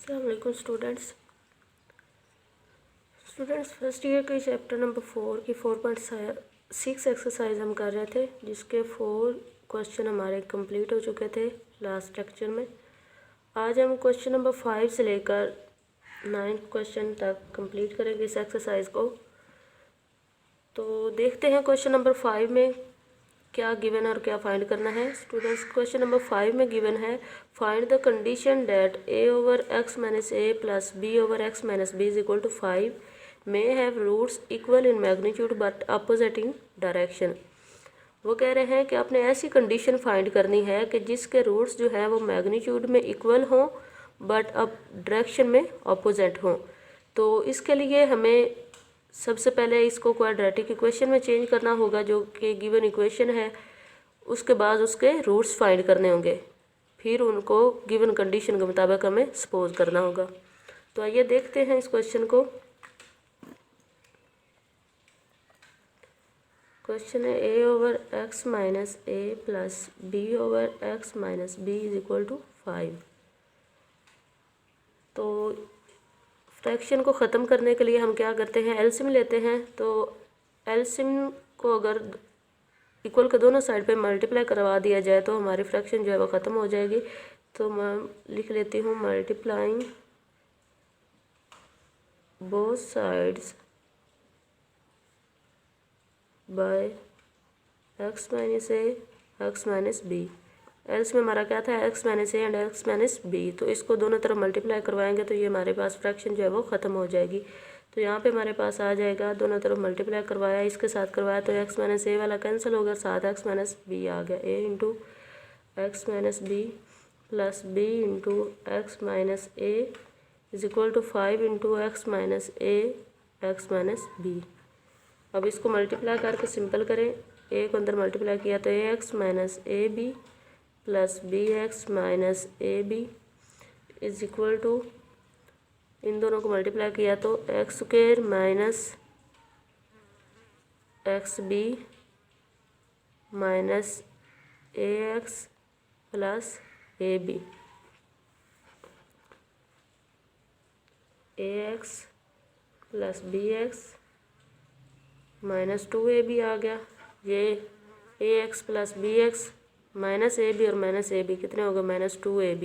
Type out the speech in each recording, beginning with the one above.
अस्सलाम वालेकुम students first year के चैप्टर नंबर 4 की 4.6 एक्सरसाइज हम कर रहे थे, जिसके 4 क्वेश्चन हमारे कंप्लीट हो चुके थे लास्ट लेक्चर में। आज हम क्वेश्चन नंबर 5 से लेकर 9 क्वेश्चन तक कंप्लीट करेंगे इस एक्सरसाइज को। तो देखते हैं क्वेश्चन नंबर 5 में क्या गिवन है और क्या फाइंड करना है। स्टूडेंट्स, क्वेश्चन नंबर 5 में गिवन है find the condition that a over x minus a plus b over x minus b is equal to 5 may have roots equal in magnitude but opposite in direction. वो कह रहे हैं कि आपने ऐसी condition find करनी है कि जिसके रूट्स जो है वो मैग्नीट्यूड में इक्वल हों बट अब डायरेक्शन में अपोजिट हों। तो इसके लिए हमें सबसे पहले इसको क्वाड्रेटिक इक्वेशन में चेंज करना होगा, जो कि गिवन इक्वेशन है। उसके बाद उसके रूट्स फाइंड करने होंगे, फिर उनको गिवन कंडीशन के मुताबिक हमें सपोज करना होगा। तो आइए देखते हैं इस क्वेश्चन को। क्वेश्चन है a over x minus a plus b over x minus b is equal to 5। तो फ्रैक्शन को ख़त्म करने के लिए हम क्या करते हैं, एलसीएम लेते हैं। तो एलसीएम को अगर इक्वल के दोनों साइड पे मल्टीप्लाई करवा दिया जाए तो हमारी फ्रैक्शन जो है वो ख़त्म हो जाएगी। तो मैं लिख लेती हूँ multiplying both sides by x minus a x minus b। Else में हमारा क्या था, x minus a and x minus b। तो इसको दोनों तरफ मल्टीप्लाई करवाएंगे तो ये हमारे पास फ्रैक्शन जो है वो ख़त्म हो जाएगी। तो यहाँ पे हमारे पास आ जाएगा, दोनों तरफ मल्टीप्लाई करवाया, इसके साथ करवाया तो x माइनस a वाला कैंसिल हो गया, साथ x माइनस b आ गया। a into x minus b plus b into x minus a is equal to 5 into x minus a x minus b। अब इसको मल्टीप्लाई करके सिंपल करें, a को अंदर मल्टीप्लाई किया तो ax minus a b plus b x minus a b is equal to, इन दोनों को मल्टीप्लाई किया तो x square minus x b minus a x plus a b. A x plus b x minus 2ab आ गया। ये a x plus b x minus a b और minus a b कितने हो गए, minus 2ab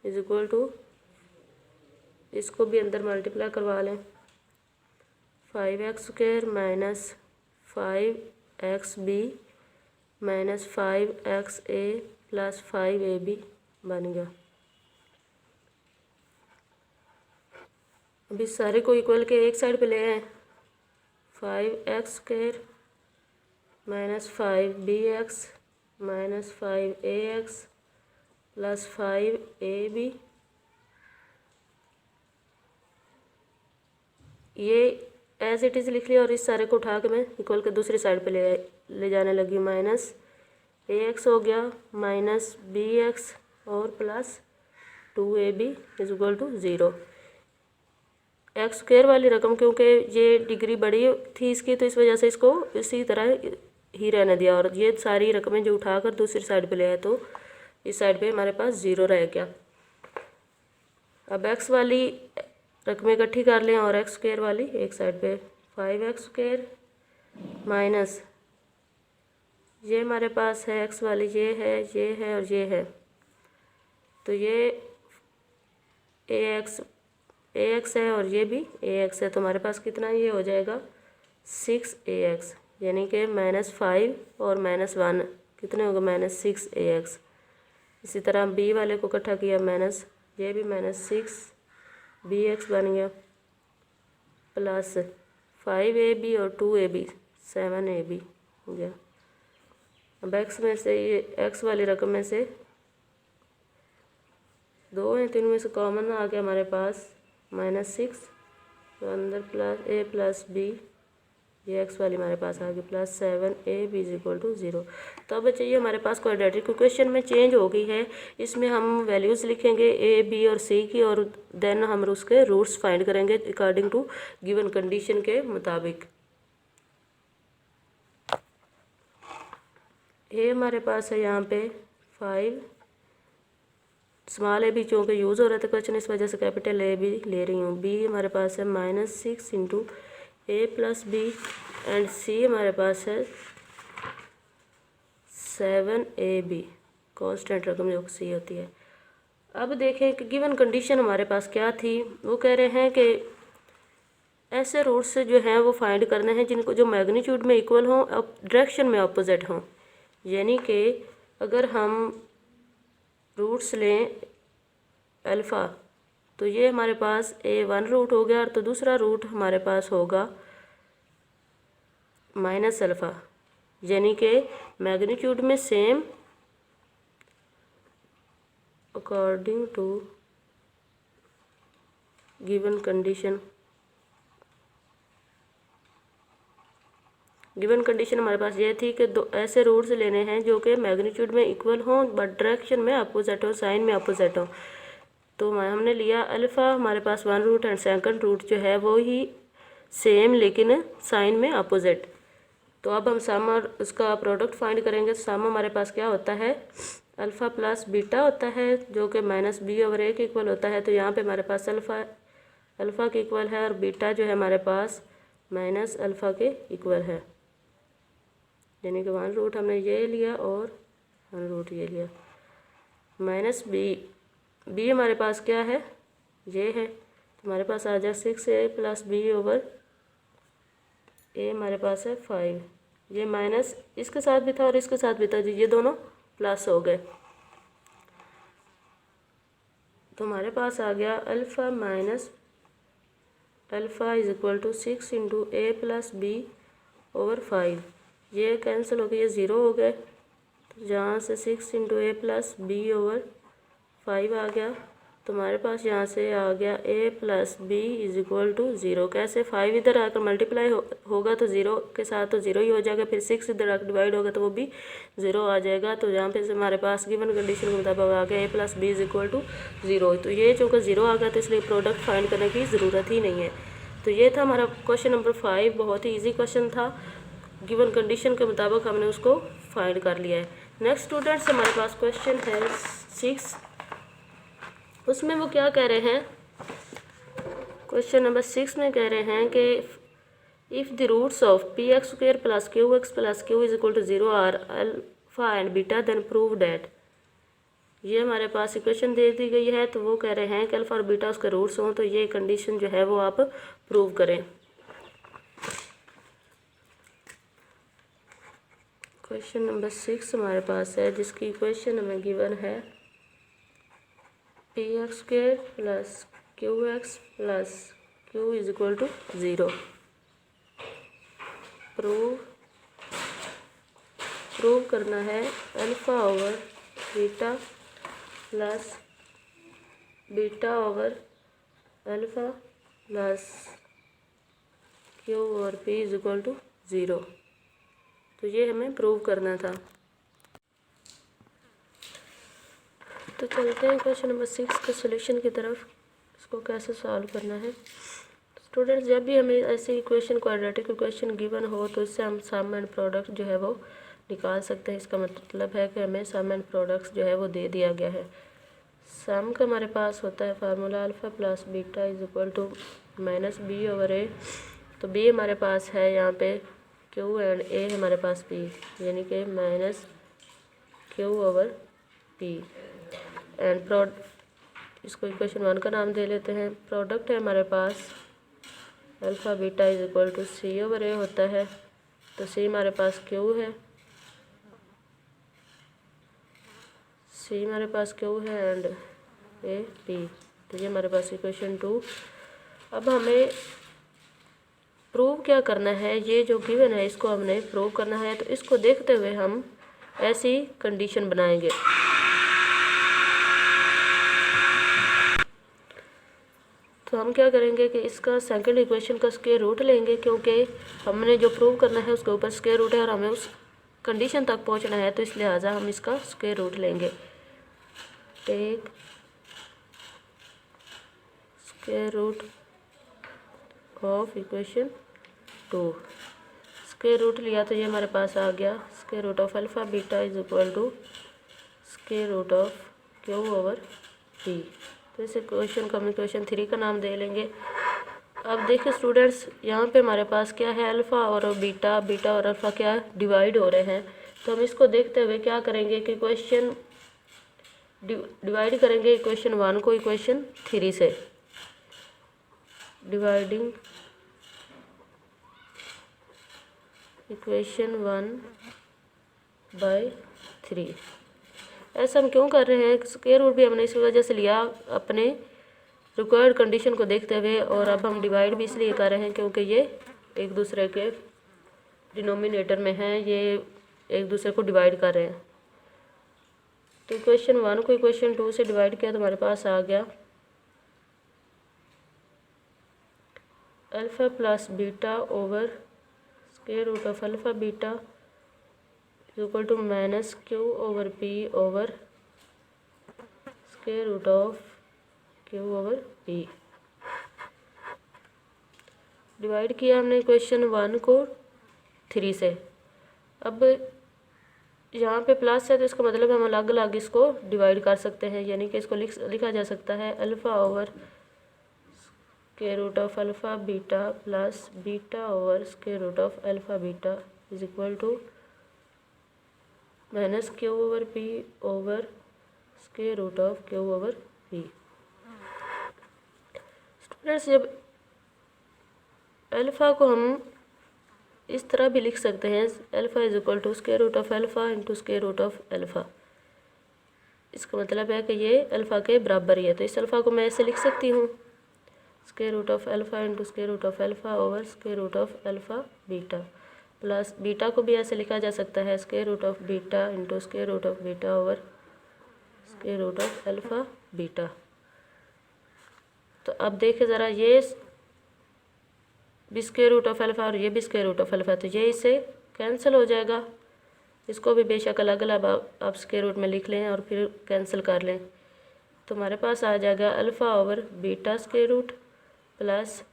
is equal to, इसको भी अंदर मल्टीप्लाई करवा लें, 5x square minus 5xb minus 5xa plus 5ab बन गया। अभी सारे को इक्वल के एक साइड पे ले आए, 5x square minus 5bx minus 5ax plus 5ab। ये एज इट इज़ लिख लिया और इस सारे को उठा के मैं इक्वल के दूसरी साइड पे ले जाने लगी। माइनस ax हो गया माइनस bx और plus 2ab is equal to 0। X square वाली रकम क्योंकि ये डिग्री बड़ी थी इसकी, तो इस वजह से इसको इसी तरह ही रहने दिया और ये सारी रकमें जो उठाकर दूसरी साइड पे ले आए तो इस साइड पे हमारे पास 0 रह गया। अब एक्स वाली रकमें इकट्ठी कर लें और एक्स स्क्वायर वाली एक साइड पे, 5x स्क्वायर माइनस ये हमारे पास है एक्स वाली, ये है और ये है। तो ये ax है और ये भी ax है, तो हमारे पास कितना ये हो जाएगा 6ax, यानी कि -5 और -1 कितने होगा, -6ax। इसी तरह b वाले को इकट्ठा किया माइनस, ये भी -6bx बन गया प्लस 5ab और 2ab 7ab हो गया। अब x में से ये x वाली रकम में से 2 हैं, 3 में से कॉमन आ गया हमारे पास -6, तो अंदर प्लस a प्लस b, ये x वाली हमारे पास आ गई plus 7ab is equal to 0। तो अब बच्चे ये हमारे पास क्वाड्रेटिक इक्वेशन में चेंज हो गई है। इसमें हम वैल्यूज़ लिखेंगे a b और c की और देन हम उसके रूट्स फाइंड करेंगे अकॉर्डिंग टू गिवन कंडीशन के मुताबिक। a हमारे पास है यहाँ पे 5 स्मॉल ए भी चूँकि यूज़ हो रहा था क्वेश्चन, इस वजह से कैपिटल ए भी ले रही हूँ। बी हमारे पास है -6 into a plus b and c हमारे पास है 7ab, कांस्टेंट रकम जो सी होती है। अब देखें कि गिवन कंडीशन हमारे पास क्या थी। वो कह रहे हैं कि ऐसे रूट्स जो हैं वो फाइंड करने हैं जिनको जो मैग्नीट्यूड में इक्वल हों, अब डायरेक्शन में अपोजिट हों। यानी कि अगर हम रूट्स लें अल्फ़ा, तो ये हमारे पास A1 रूट हो गया, और तो दूसरा रूट हमारे पास होगा -अल्फ़ा, यानी कि मैग्नीट्यूड में same according to given condition. Given condition हमारे पास ये थी कि दो ऐसे रूट्स लेने हैं जो कि मैग्नीट्यूड में इक्वल हों बट डायरेक्शन में अपोजिट हो, साइन में अपोजिट हो। तो हमने लिया अल्फ़ा, हमारे पास 1 रूट एंड सेकंड रूट जो है वो ही सेम लेकिन साइन में अपोजिट। तो अब हम सम और उसका प्रोडक्ट फाइंड करेंगे। सम हमारे पास क्या होता है, अल्फ़ा प्लस बीटा होता है जो कि -b/a के इक्वल होता है। तो यहाँ पे हमारे पास अल्फ़ा के इक्वल है और बीटा जो है हमारे पास -अल्फ़ा के इक्वल है, यानी कि 1 रूट हमने ये लिया और 1 रूट ये लिया। -b हमारे पास क्या है, ये है, तो हमारे पास आ जाए 6a plus b over a हमारे पास है 5। ये माइनस इसके साथ भी था और इसके साथ भी था जी, ये दोनों प्लस हो गए। तो हमारे पास आ गया alpha minus alpha is equal to 6 into a plus b over 5। ये कैंसिल हो गया, ये ज़ीरो हो गए, तो जहाँ से 6 into a plus b over 5 आ गया, तो हमारे पास यहाँ से आ गया a plus b is equal to 0। कैसे, 5 इधर आकर मल्टीप्लाई होगा तो 0 के साथ तो 0 ही हो जाएगा, फिर 6 इधर आकर डिवाइड होगा तो वो भी 0 आ जाएगा। तो यहाँ पे से हमारे पास गिवन कंडीशन के मुताबिक आ गया a plus b is equal to 0। तो ये चूँकि 0 आ गया तो इसलिए प्रोडक्ट फाइंड करने की ज़रूरत ही नहीं है। तो ये था हमारा क्वेश्चन नंबर 5, बहुत ही ईजी क्वेश्चन था। गिवन कंडीशन के मुताबिक हमने उसको फाइंड कर लिया है। नेक्स्ट स्टूडेंट्स हमारे पास क्वेश्चन है 6। उसमें वो क्या कह रहे हैं, क्वेश्चन नंबर 6 में कह रहे हैं कि if the roots of px² plus qx plus q is equal to 0 are alpha and beta then prove that. ये हमारे पास इक्वेशन दे दी गई है, तो वो कह रहे हैं कि अल्फ़ा और बीटा उसके रूट्स हों, तो ये कंडीशन जो है वो आप प्रूव करें। क्वेश्चन नंबर 6 हमारे पास है जिसकी इक्वेशन हमें गिवन है px² plus qx plus q is equal to 0। Prove करना है alpha over beta plus beta over alpha plus q over p is equal to 0। तो ये हमें प्रूव करना था। तो चलते हैं क्वेश्चन नंबर 6 के सॉल्यूशन की तरफ, इसको कैसे सॉल्व करना है। स्टूडेंट्स, जब भी हमें ऐसे इक्वेशन क्वाड्रेटिक इक्वेशन गिवन हो तो इससे हम सम एंड प्रोडक्ट जो है वो निकाल सकते हैं। इसका मतलब है कि हमें सम एंड प्रोडक्ट्स जो है वो दे दिया गया है। सम का हमारे पास होता है formula alpha plus beta is equal to -b over a। तो b हमारे पास है यहाँ पे q एंड a हमारे पास p, यानी कि -q ओवर p एंड इसको इक्वेशन 1 का नाम दे लेते हैं। प्रोडक्ट है हमारे पास alpha beta is equal to c over a होता है, तो c हमारे पास q है, c हमारे पास q है एंड a p। तो ये हमारे पास इक्वेशन 2। अब हमें प्रूव क्या करना है, ये जो गिवन है इसको हमने प्रूव करना है। तो इसको देखते हुए हम ऐसी कंडीशन बनाएंगे। तो हम क्या करेंगे कि इसका सेकंड इक्वेशन का स्क्वायर रूट लेंगे, क्योंकि हमने जो प्रूव करना है उसके ऊपर स्क्वायर रूट है और हमें उस कंडीशन तक पहुंचना है, तो इस लिहाजा हम इसका स्क्वायर रूट लेंगे। Take square root of equation 2। Square root लिया तो ये हमारे पास आ गया square root of alpha beta is equal to square root of q over b. तो इस इक्वेशन को हम इक्वेशन 3 का नाम दे लेंगे। अब देखिए स्टूडेंट्स, यहाँ पे हमारे पास क्या है, अल्फ़ा और बीटा, बीटा और अल्फ़ा क्या डिवाइड हो रहे हैं। तो हम इसको देखते हुए क्या करेंगे कि इक्वेशन डिवाइड करेंगे इक्वेशन 1 को इक्वेशन 3 से। Dividing equation 1/3। ऐसा हम क्यों कर रहे हैं, स्क्वायर रूट भी हमने इस वजह से लिया अपने रिक्वायर्ड कंडीशन को देखते हुए, और अब हम डिवाइड भी इसलिए कर रहे हैं क्योंकि ये एक दूसरे के डिनोमिनेटर में हैं, ये एक दूसरे को डिवाइड कर रहे हैं। तो इक्वेशन 1 को इक्वेशन 2 से डिवाइड किया तो हमारे पास आ गया alpha plus beta over square root of alpha beta equal to minus q over p over square root of q over p. Divide किया हमने इक्वेशन 1 को 3 से। अब यहाँ पे प्लस है तो इसका मतलब हम अलग अलग इसको डिवाइड कर सकते हैं, यानी कि इसको लिखा जा सकता है alpha over square root of alpha beta plus beta over square root of alpha beta is equal to minus q over p over square root of q over p. Students, जब अल्फ़ा को हम इस तरह भी लिख सकते हैं, alpha is equal to square root of alpha into square root of alpha. इसका मतलब है कि ये अल्फ़ा के बराबर ही है, तो इस अल्फ़ा को मैं ऐसे लिख सकती हूँ, square root of alpha into square root of alpha over square root of alpha beta, plus beta को भी ऐसे लिखा जा सकता है, square root of beta into square root of beta over square root of alpha beta. तो अब देखिए ज़रा, ये भी स्क्वायर रूट ऑफ अल्फ़ा और ये भी स्क्वायर रूट ऑफ अल्फ़ा, तो ये इससे कैंसिल हो जाएगा। इसको भी बेशक अलग अलग आप स्क्वायर रूट में लिख लें और फिर कैंसिल कर लें, तो हमारे पास आ जाएगा alpha over beta square root plus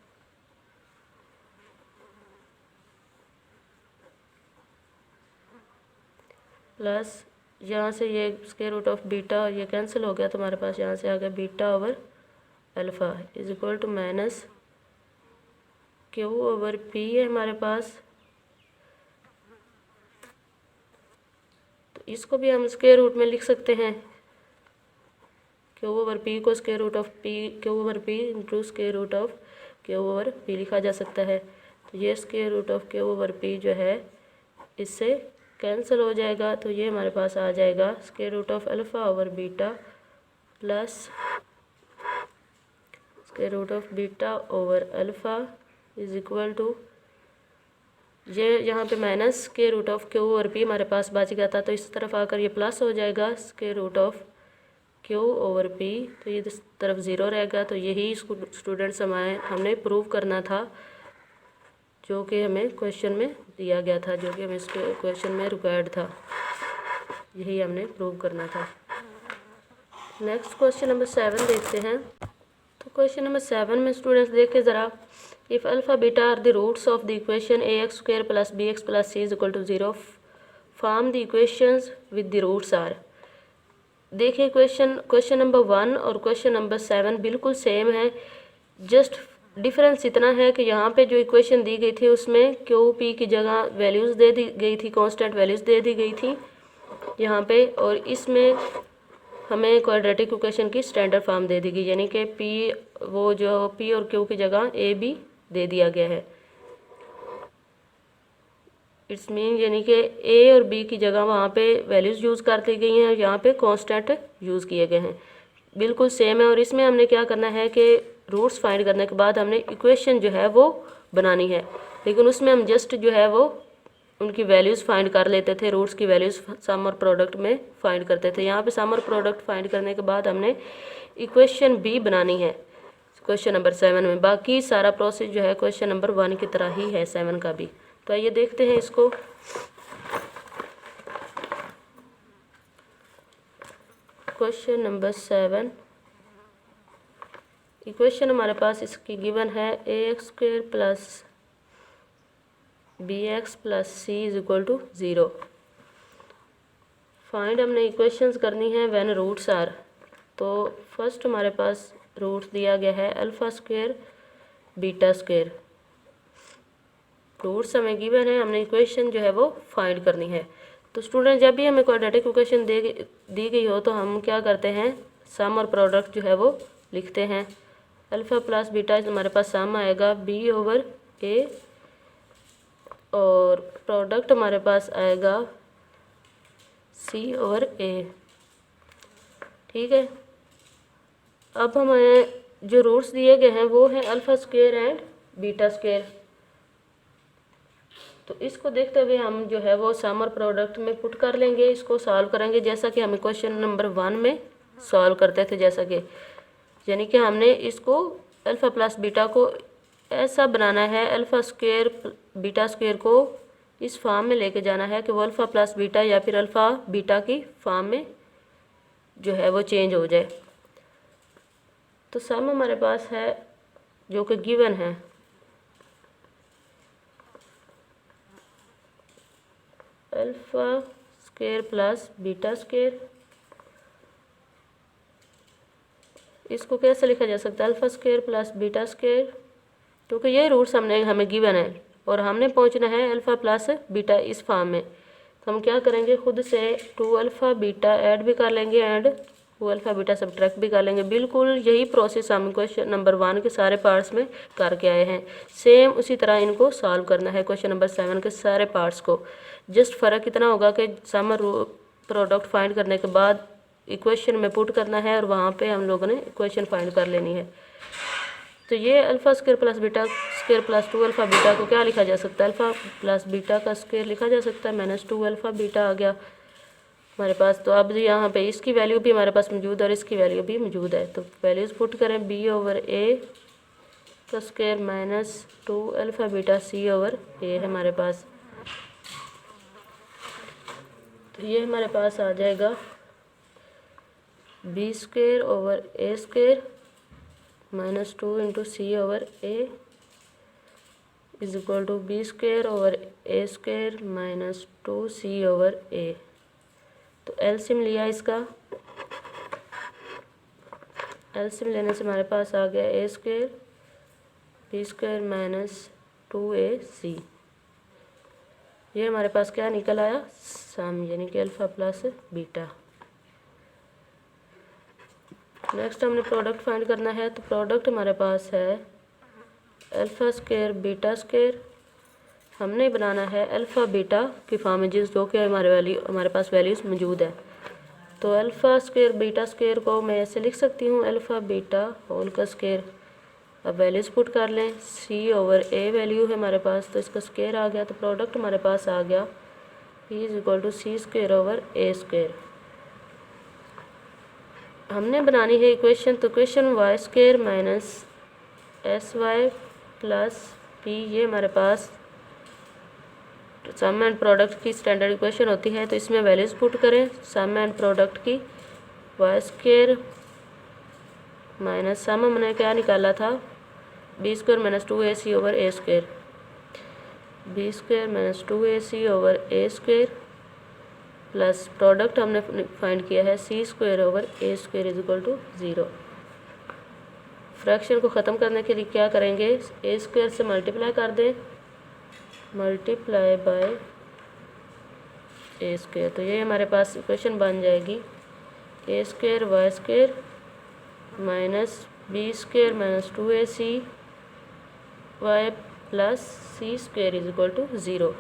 यहाँ से ये स्क्वायर रूट ऑफ बीटा और ये कैंसिल हो गया, तो हमारे पास यहाँ से आ गया beta over alpha is equal to minus q over p है हमारे पास। तो इसको भी हम स्क्वायर रूट में लिख सकते हैं, क्यू ओवर पी को square root of p q over p into square root of q over p लिखा जा सकता है। तो ये square root of q over p जो है इससे कैंसिल हो जाएगा, तो ये हमारे पास आ जाएगा square root of alpha over beta plus square root of beta over alpha is equal to, ये यहाँ पे minus square root of q over p हमारे पास बच गया था, तो इस तरफ आकर ये प्लस हो जाएगा square root of q over p, तो ये इस तरफ ज़ीरो रहेगा। तो यही स्टूडेंट्स हमने प्रूव करना था, जो कि हमें क्वेश्चन में दिया गया था, जो कि हमें इस क्वेश्चन में रिक्वायर्ड था, यही हमने प्रूव करना था। नेक्स्ट क्वेश्चन नंबर 7 देखते हैं। तो क्वेश्चन नंबर 7 में स्टूडेंट्स देखें ज़रा, if alpha beta are the roots of the equation a x square plus b x plus c is equal to 0, form the equations with the roots are. देखिए question number 1 और question number 7 बिल्कुल same है, just difference इतना है कि यहाँ पे जो इक्वेशन दी गई थी उसमें क्यू पी की जगह वैल्यूज़ दे दी गई थी, कांस्टेंट वैल्यूज़ दे दी गई थी यहाँ पे, और इसमें हमें क्वाड्रेटिक इक्वेशन की स्टैंडर्ड फॉर्म दे दी गई, यानी कि पी वो जो पी और क्यू की जगह ए बी दे दिया गया है। इट्स मीन यानी कि ए और बी की जगह वहाँ पे वैल्यूज़ यूज़ कर दी गई हैं, यहाँ पे कांस्टेंट यूज़ किए गए हैं, बिल्कुल सेम है। और इसमें हमने क्या करना है कि रूट्स फाइंड करने के बाद हमने इक्वेशन जो है वो बनानी है, लेकिन उसमें हम जस्ट जो है वो उनकी वैल्यूज़ फाइंड कर लेते थे, रूट्स की वैल्यूज़ सम और प्रोडक्ट में फाइंड करते थे। यहाँ पे सम और प्रोडक्ट फाइंड करने के बाद हमने इक्वेशन बी बनानी है क्वेश्चन नंबर 7 में। बाकी सारा प्रोसेस जो है क्वेश्चन नंबर 1 की तरह ही है 7 का भी। तो आइए देखते हैं इसको। क्वेश्चन नंबर 7, इक्वेशन हमारे पास इसकी गिवन है a x square plus b x plus c is equal to 0। Find हमने इक्वेशंस करनी है व्हेन रूट्स आर, तो फर्स्ट हमारे पास रूट दिया गया है alpha square beta square. Roots हमें गिवन है, हमने इक्वेशन जो है वो फाइंड करनी है। तो स्टूडेंट जब भी हमें क्वाड्रेटिक इक्वेशन दी गई हो तो हम क्या करते हैं, सम और प्रोडक्ट जो है वो लिखते हैं। अल्फ़ा प्लस बीटा हमारे पास सम आएगा बी ओवर ए और प्रोडक्ट हमारे पास आएगा सी ओवर ए। ठीक है, अब हमें जो रूट्स दिए गए हैं वो हैं alpha square and beta square. तो इसको देखते हुए हम जो है वो सम और प्रोडक्ट में पुट कर लेंगे, इसको सॉल्व करेंगे जैसा कि हम क्वेश्चन नंबर 1 में सॉल्व करते थे। जैसा कि यानी कि हमने इसको अल्फ़ा प्लस बीटा को ऐसा बनाना है, अल्फ़ा स्क्वायर बीटा स्क्वायर को इस फॉर्म में लेके जाना है कि वो अल्फ़ा प्लस बीटा या फिर अल्फ़ा बीटा की फॉर्म में जो है वो चेंज हो जाए। तो सम हमारे पास है जो कि गिवन है alpha square plus beta square. इसको कैसे लिखा जा सकता है, alpha square plus beta square, क्योंकि ये रूट्स हमें गिवन है और हमने पहुंचना है अल्फ़ा प्लस बीटा इस फॉर्म में। तो हम क्या करेंगे, खुद से 2 अल्फ़ा बीटा ऐड भी कर लेंगे एंड 2 अल्फ़ा बीटा सब्ट्रैक्ट भी कर लेंगे। बिल्कुल यही प्रोसेस हम क्वेश्चन नंबर 1 के सारे पार्ट्स में करके आए हैं। सेम उसी तरह इनको सॉल्व करना है क्वेश्चन नंबर 7 के सारे पार्ट्स को। जस्ट फ़र्क इतना होगा कि सम और प्रोडक्ट फाइंड करने के बाद इक्वेशन में पुट करना है और वहाँ पे हम लोगों ने इक्वेशन फाइंड कर लेनी है। तो ये alpha square plus beta square plus 2 alpha beta को क्या लिखा जा सकता है, अल्फ़ा प्लस बीटा का स्क्वायर लिखा जा सकता है, माइनस 2 अल्फ़ा बीटा आ गया हमारे पास। तो अब यहाँ पे इसकी वैल्यू भी हमारे पास मौजूद है और इसकी वैल्यू भी मौजूद है। तो वैल्यूज़ पुट करें, बी ओवर ए का square minus 2 alpha beta c over a है हमारे पास। तो ये हमारे पास आ जाएगा b square over a square minus 2 into c over a is equal to b square over a square minus 2 c over a. तो एलसीएम लिया इसका, एलसीएम लेने से हमारे पास आ गया a square b square minus 2ac। ये हमारे पास क्या निकल आया, सम, यानी कि अल्फ़ा प्लस बीटा। नेक्स्ट हमने प्रोडक्ट फाइंड करना है। तो प्रोडक्ट हमारे पास है अल्फ़ा स्क्वायर बीटा स्क्वायर। हमने बनाना है अल्फ़ा बीटा की फॉर्म में जो कि हमारे पास वैल्यूज़ मौजूद है। तो अल्फ़ा स्क्वायर बीटा स्क्वायर को मैं ऐसे लिख सकती हूँ, अल्फ़ा बीटा होल का स्क्वायर। अब वैल्यूज़ पुट कर लें, सी ओवर ए वैल्यू है हमारे पास, तो इसका स्क्वायर आ गया। तो प्रोडक्ट हमारे पास आ गया p is equal to c square over a square. हमने बनानी है इक्वेशन, तो equation y square minus s y plus p, ये हमारे पास सम एंड प्रोडक्ट की स्टैंडर्ड इक्वेशन होती है। तो इसमें वैल्यूज़ पुट करें सम एंड प्रोडक्ट की, वाई स्क्वायर माइनस सम हमने क्या निकाला था, b square minus 2ac over a square, b square minus 2ac over a square plus product हमने फाइंड किया है c square over a square is equal to 0। Fraction को ख़त्म करने के लिए क्या करेंगे, ए स्क्वायर से मल्टीप्लाई कर दें, मल्टीप्लाई बाय ए स्क्वायर। तो ये हमारे पास इक्वेशन बन जाएगी a square y square minus b square minus 2ac y plus c square is equal to 0।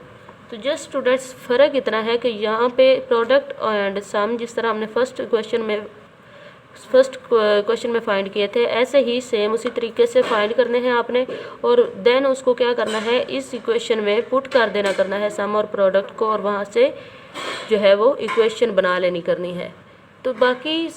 तो जस्ट स्टूडेंट्स फ़र्क इतना है कि यहाँ पे प्रोडक्ट एंड सम जिस तरह हमने फर्स्ट क्वेश्चन में फाइंड किए थे, ऐसे ही सेम उसी तरीके से फाइंड करने हैं आपने। और देन उसको क्या करना है, इस इक्वेशन में पुट कर देना करना है सम और प्रोडक्ट को, और वहाँ से जो है वो इक्वेशन बना लेनी करनी है। तो बाकी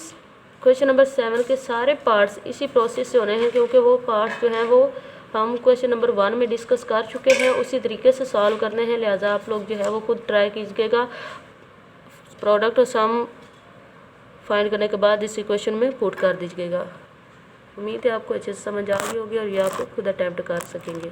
क्वेश्चन नंबर 7 के सारे पार्ट्स इसी प्रोसेस से होने हैं, क्योंकि वो पार्ट्स जो हैं वो हम क्वेश्चन नंबर 1 में डिस्कस कर चुके हैं, उसी तरीके से सॉल्व करने हैं। लिहाजा आप लोग जो है वो खुद ट्राई कीजिएगा, प्रोडक्ट और सम फाइंड करने के बाद इस इक्वेशन में पुट कर दीजिएगा। उम्मीद है आपको अच्छे से समझ आ गई होगी और ये आप खुद अटैम्प्ट कर सकेंगे।